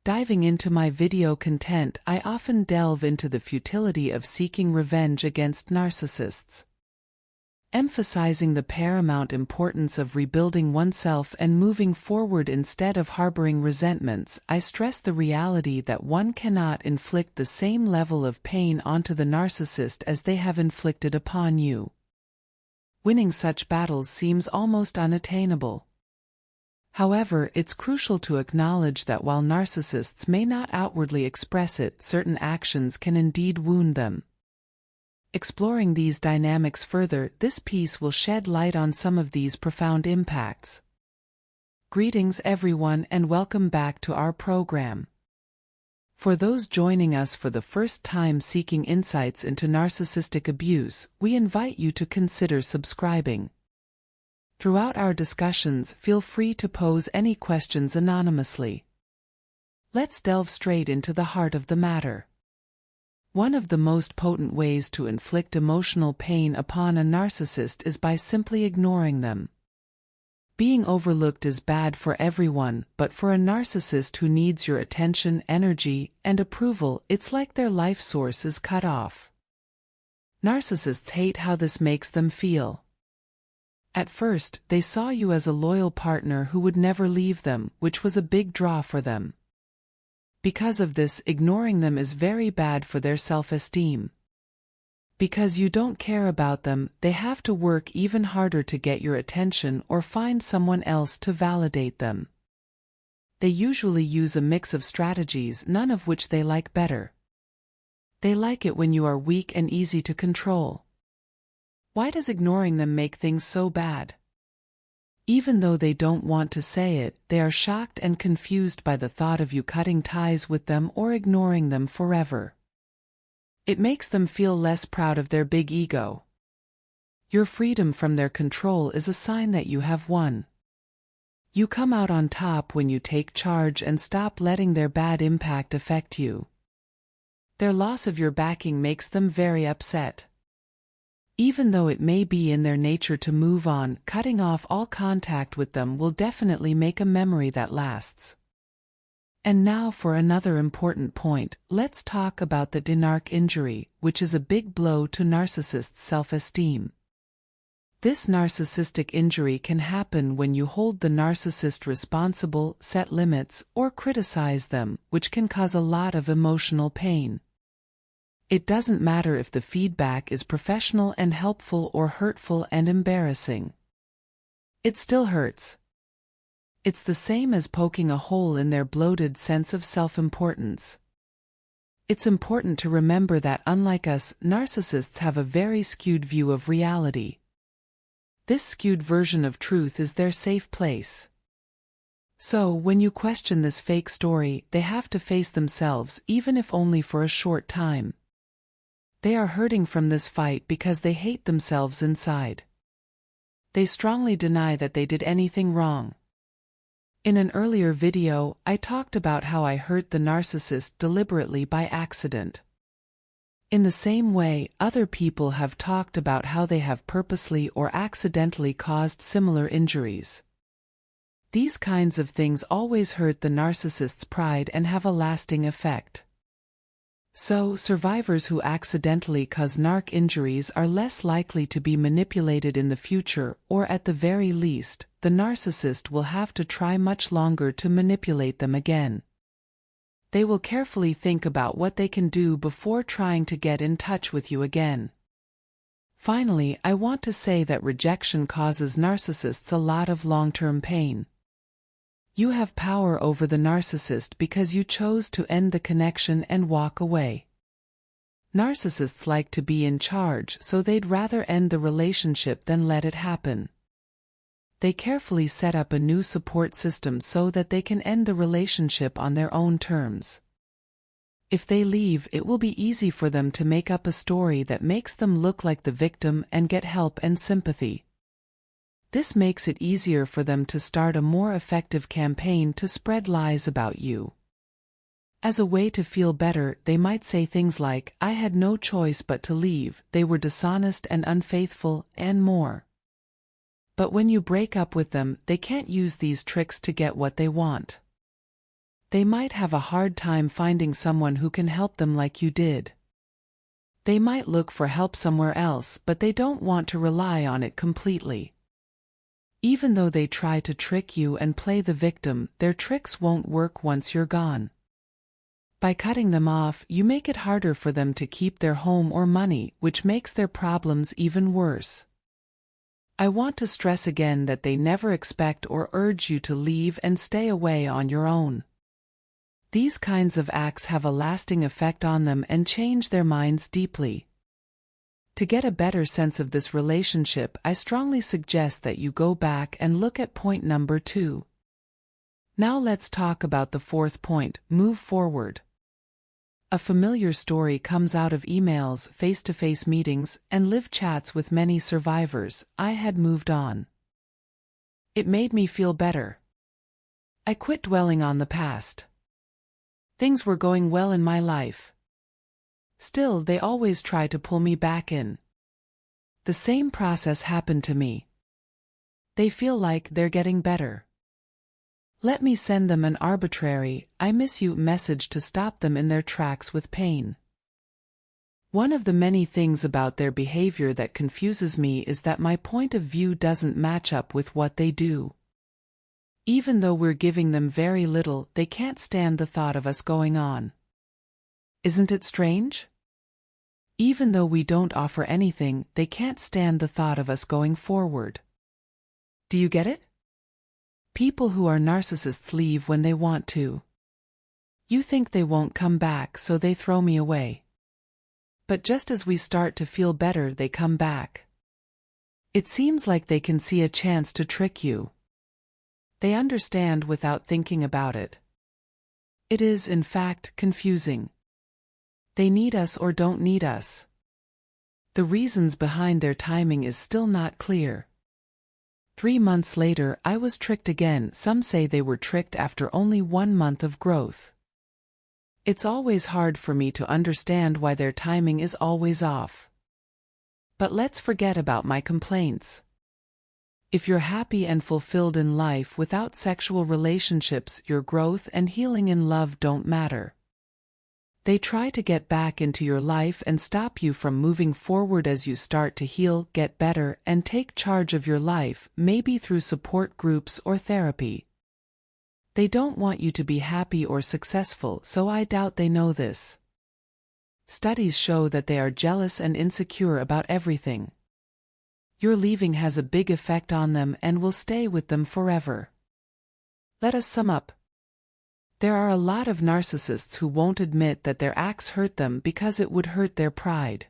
Diving into my video content, I often delve into the futility of seeking revenge against narcissists. Emphasizing the paramount importance of rebuilding oneself and moving forward instead of harboring resentments, I stress the reality that one cannot inflict the same level of pain onto the narcissist as they have inflicted upon you. Winning such battles seems almost unattainable. However, it's crucial to acknowledge that while narcissists may not outwardly express it, certain actions can indeed wound them. Exploring these dynamics further, this piece will shed light on some of these profound impacts. Greetings everyone and welcome back to our program. For those joining us for the first time seeking insights into narcissistic abuse, we invite you to consider subscribing. Throughout our discussions, feel free to pose any questions anonymously. Let's delve straight into the heart of the matter. One of the most potent ways to inflict emotional pain upon a narcissist is by simply ignoring them. Being overlooked is bad for everyone, but for a narcissist who needs your attention, energy, and approval, it's like their life source is cut off. Narcissists hate how this makes them feel. At first, they saw you as a loyal partner who would never leave them, which was a big draw for them. Because of this, ignoring them is very bad for their self-esteem. Because you don't care about them, they have to work even harder to get your attention or find someone else to validate them. They usually use a mix of strategies, none of which they like better. They like it when you are weak and easy to control. Why does ignoring them make things so bad? Even though they don't want to say it, they are shocked and confused by the thought of you cutting ties with them or ignoring them forever. It makes them feel less proud of their big ego. Your freedom from their control is a sign that you have won. You come out on top when you take charge and stop letting their bad impact affect you. Their loss of your backing makes them very upset. Even though it may be in their nature to move on, cutting off all contact with them will definitely make a memory that lasts. And now for another important point, let's talk about the narc injury, which is a big blow to narcissists' self-esteem. This narcissistic injury can happen when you hold the narcissist responsible, set limits, or criticize them, which can cause a lot of emotional pain. It doesn't matter if the feedback is professional and helpful or hurtful and embarrassing. It still hurts. It's the same as poking a hole in their bloated sense of self-importance. It's important to remember that unlike us, narcissists have a very skewed view of reality. This skewed version of truth is their safe place. So, when you question this fake story, they have to face themselves, even if only for a short time. They are hurting from this fight because they hate themselves inside. They strongly deny that they did anything wrong. In an earlier video, I talked about how I hurt the narcissist deliberately by accident. In the same way, other people have talked about how they have purposely or accidentally caused similar injuries. These kinds of things always hurt the narcissist's pride and have a lasting effect. So, survivors who accidentally cause narc injuries are less likely to be manipulated in the future, or at the very least, the narcissist will have to try much longer to manipulate them again. They will carefully think about what they can do before trying to get in touch with you again. Finally, I want to say that rejection causes narcissists a lot of long-term pain. You have power over the narcissist because you chose to end the connection and walk away. Narcissists like to be in charge, so they'd rather end the relationship than let it happen. They carefully set up a new support system so that they can end the relationship on their own terms. If they leave, it will be easy for them to make up a story that makes them look like the victim and get help and sympathy. This makes it easier for them to start a more effective campaign to spread lies about you. As a way to feel better, they might say things like, "I had no choice but to leave, they were dishonest and unfaithful," and more. But when you break up with them, they can't use these tricks to get what they want. They might have a hard time finding someone who can help them like you did. They might look for help somewhere else, but they don't want to rely on it completely. Even though they try to trick you and play the victim, their tricks won't work once you're gone. By cutting them off, you make it harder for them to keep their home or money, which makes their problems even worse. I want to stress again that they never expect or urge you to leave and stay away on your own. These kinds of acts have a lasting effect on them and change their minds deeply. To get a better sense of this relationship, I strongly suggest that you go back and look at point number 2. Now let's talk about the fourth point: move forward. A familiar story comes out of emails, face-to-face meetings, and live chats with many survivors. I had moved on. It made me feel better. I quit dwelling on the past. Things were going well in my life. Still, they always try to pull me back in. The same process happened to me. They feel like they're getting better. Let me send them an arbitrary, "I miss you" message to stop them in their tracks with pain. One of the many things about their behavior that confuses me is that my point of view doesn't match up with what they do. Even though we're giving them very little, they can't stand the thought of us going on. Isn't it strange? Even though we don't offer anything, they can't stand the thought of us going forward. Do you get it? People who are narcissists leave when they want to. You think they won't come back, so they throw me away. But just as we start to feel better, they come back. It seems like they can see a chance to trick you. They understand without thinking about it. It is, in fact, confusing. They need us or don't need us. The reasons behind their timing is still not clear. 3 months later, I was tricked again. Some say they were tricked after only 1 month of growth. It's always hard for me to understand why their timing is always off. But let's forget about my complaints. If you're happy and fulfilled in life without sexual relationships, your growth and healing in love don't matter. They try to get back into your life and stop you from moving forward as you start to heal, get better, and take charge of your life, maybe through support groups or therapy. They don't want you to be happy or successful, so I doubt they know this. Studies show that they are jealous and insecure about everything. Your leaving has a big effect on them and will stay with them forever. Let us sum up. There are a lot of narcissists who won't admit that their acts hurt them because it would hurt their pride.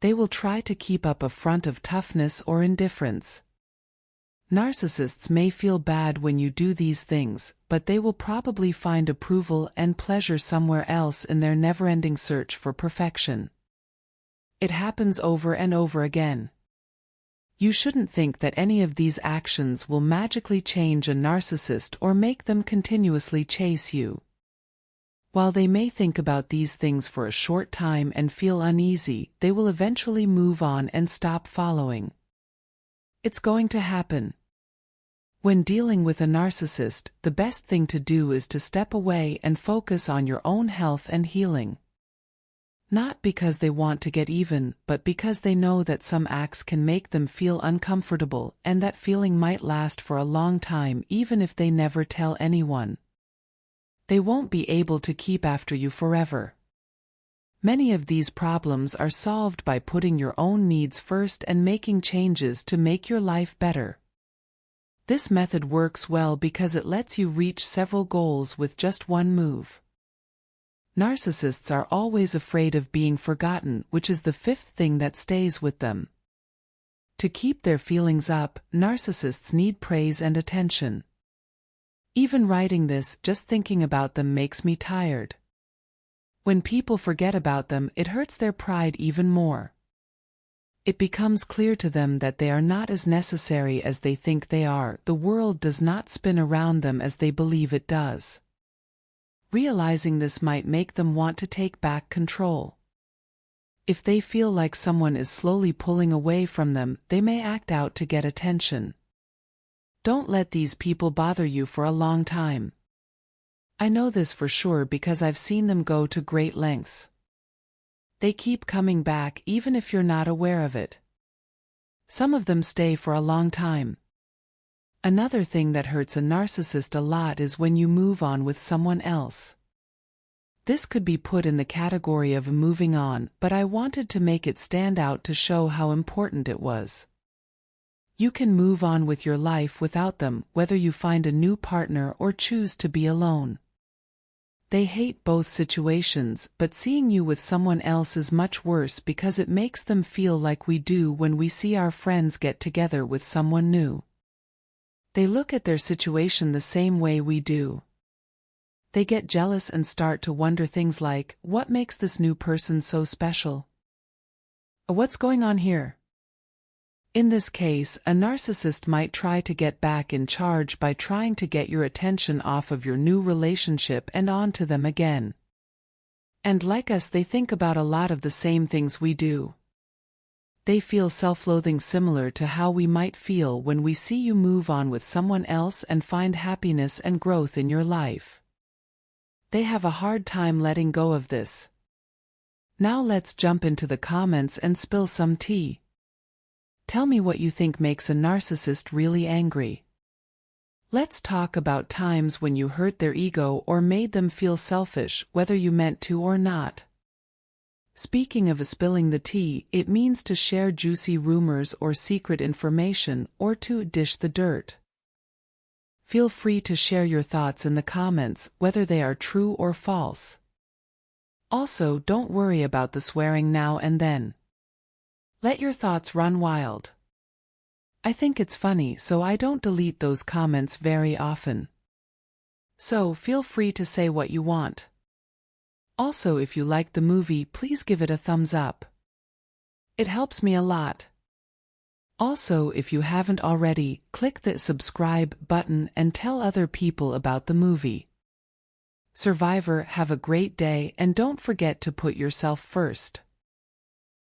They will try to keep up a front of toughness or indifference. Narcissists may feel bad when you do these things, but they will probably find approval and pleasure somewhere else in their never-ending search for perfection. It happens over and over again. You shouldn't think that any of these actions will magically change a narcissist or make them continuously chase you. While they may think about these things for a short time and feel uneasy, they will eventually move on and stop following. It's going to happen. When dealing with a narcissist, the best thing to do is to step away and focus on your own health and healing. Not because they want to get even, but because they know that some acts can make them feel uncomfortable, and that feeling might last for a long time even if they never tell anyone. They won't be able to keep after you forever. Many of these problems are solved by putting your own needs first and making changes to make your life better. This method works well because it lets you reach several goals with just one move. Narcissists are always afraid of being forgotten, which is the fifth thing that stays with them. To keep their feelings up, narcissists need praise and attention. Even writing this, just thinking about them makes me tired. When people forget about them, it hurts their pride even more. It becomes clear to them that they are not as necessary as they think they are. The world does not spin around them as they believe it does. Realizing this might make them want to take back control. If they feel like someone is slowly pulling away from them, they may act out to get attention. Don't let these people bother you for a long time. I know this for sure because I've seen them go to great lengths. They keep coming back even if you're not aware of it. Some of them stay for a long time. Another thing that hurts a narcissist a lot is when you move on with someone else. This could be put in the category of moving on, but I wanted to make it stand out to show how important it was. You can move on with your life without them, whether you find a new partner or choose to be alone. They hate both situations, but seeing you with someone else is much worse because it makes them feel like we do when we see our friends get together with someone new. They look at their situation the same way we do. They get jealous and start to wonder things like, what makes this new person so special? What's going on here? In this case, a narcissist might try to get back in charge by trying to get your attention off of your new relationship and onto them again. And like us, they think about a lot of the same things we do. They feel self-loathing similar to how we might feel when we see you move on with someone else and find happiness and growth in your life. They have a hard time letting go of this. Now let's jump into the comments and spill some tea. Tell me what you think makes a narcissist really angry. Let's talk about times when you hurt their ego or made them feel selfish, whether you meant to or not. Speaking of spilling the tea, it means to share juicy rumors or secret information, or to dish the dirt. Feel free to share your thoughts in the comments, whether they are true or false. Also, don't worry about the swearing now and then. Let your thoughts run wild. I think it's funny, so I don't delete those comments very often. So feel free to say what you want. Also, if you liked the movie, please give it a thumbs up. It helps me a lot. Also, if you haven't already, click the subscribe button and tell other people about the movie. Survivor, have a great day and don't forget to put yourself first.